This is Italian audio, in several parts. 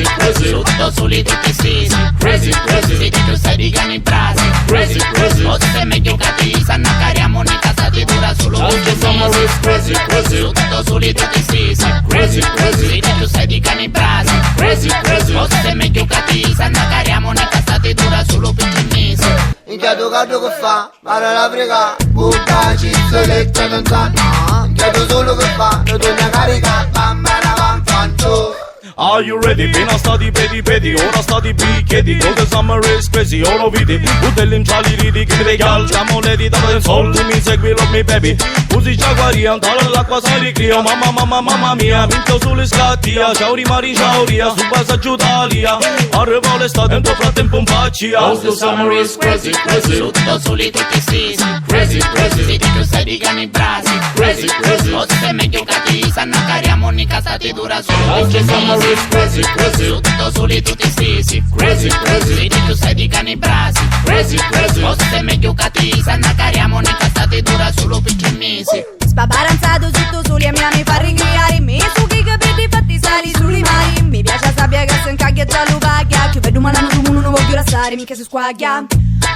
crazy, crazy. Sotto soli tutti stesi, crazy, crazy. Se tu stai di cani brasi, crazy, crazy. O se meglio cattivi, sanno cariamo in casa ti dura solo All the summer is crazy, crazy. Sotto soli tutti stesi, Crazy, crazy. se tu stai di cani brasi, Crazy, crazy. o se meglio cattivi, sanno cariamo in casa ti dura solo per 3 mesi. Minchia tu cado che fa, para l'Africa, butta chips, lecce non sanno. Minchia tu solo che fa, non torna carica, bambera van fancio. Are you ready? Appena stati pedi, ora stati bicchieti. All the summer is crazy, ora vedi. Butellim ciali ridi, che mi chialciamo ledi. Date il sol, tu mi segui, love me baby. Usi già guaria, andare all'acqua sai ricrio. Mamma mia, minchia sulle scattia. Ciao rimari, ciao ria, su base giù d'Alia. Arriva l'estate, nel frattempo un paccia. All the summer is crazy, crazy. Sotto soli tutti stesi, Crazy, crazy. se tu stai di cani brasi, Crazy, crazy. o se meglio cattivi, sanno cariamo in casa ti dura solo All per the 3 summer mesi. is crazy, crazy. Sotto soli tutti stesi, Crazy, crazy. se tu stai di cani brasi, Crazy, crazy. o se meglio cattivi, sanno cariamo in casa ti dura solo per 3 mesi. Spabaranzato sotto soli a mi fa rincriare me su che capiti fatti sali sui mari. Mi piace la sabbia che si incaglia già lo paglia. Che vedo malano su uno non voglio restare, mica si squaglia.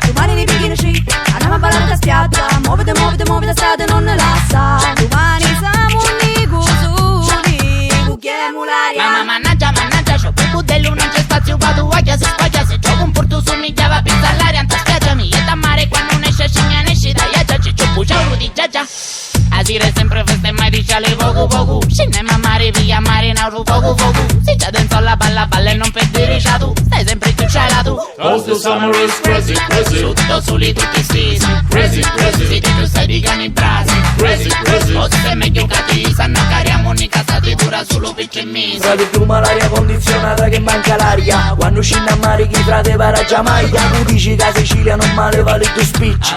Domani nei bikini andiamo a ballare da spiaggia. Muovete, state non ne lascia. Domani siamo soli, buchiamo l'aria. Mamma mannaggia, c'ho più budello, non c'è spazio, vado a si spaglia. Se gioco un porto su mi chiava, pensa all'aria, anta spiaggiami. E da mare quando non esce scegna, ne esce da iaggia. C'ho puciauro di giaggia. Asire sempre feste mai diciale poco. Cinema mare via mare nauro poco. Si già dentro alla balla e non perdere tu. Stai sempre più tu. All the summer is crazy, crazy. Sotto soli tutti stesi, Crazy, crazy. se tu stai di cani brasi, Crazy, crazy. o se meglio cattivi, sanno cariamo in casa ti dura solo per 3 mesi. Frate piuma l'aria condizionata che manca l'aria. Quando scende a mare chi frate para Giamaica. Tu dici che Sicilia non male vale tu spicci.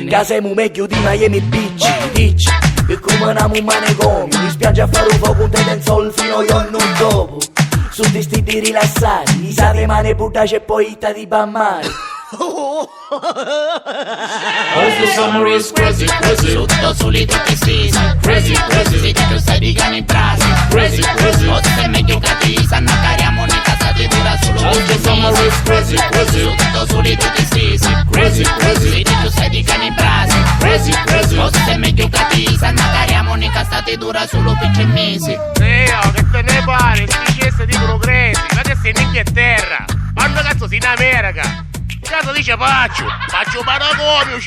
Che siamo meglio di Miami Beach. Dici che come una manicomio. Mi spiaggia a fare un fuoco un tedenzol fino io non dopo. Su vestiti rilassati, sate mani puttaci e poi itta di bammare. All the summer is crazy, crazy. Sotto soli tutti stesi, Crazy, crazy. se tu stai di cani brasi, Crazy, crazy. o se meglio cattivi, sanno cariamo in casa ti dura solo All per the 3 summer mesi. is crazy, crazy. Sotto soli tutti stesi, Crazy, crazy. se tu stai di cani brasi, Crazy, crazy. o se meglio cattivi, sanno cariamo in casa ti dura solo per 3 mesi. Io, che te ne pare? Sti cesti di progressi, ma che sei in Inghilterra? Quando cazzo sei in America? Cazzo dice faccio paragoni,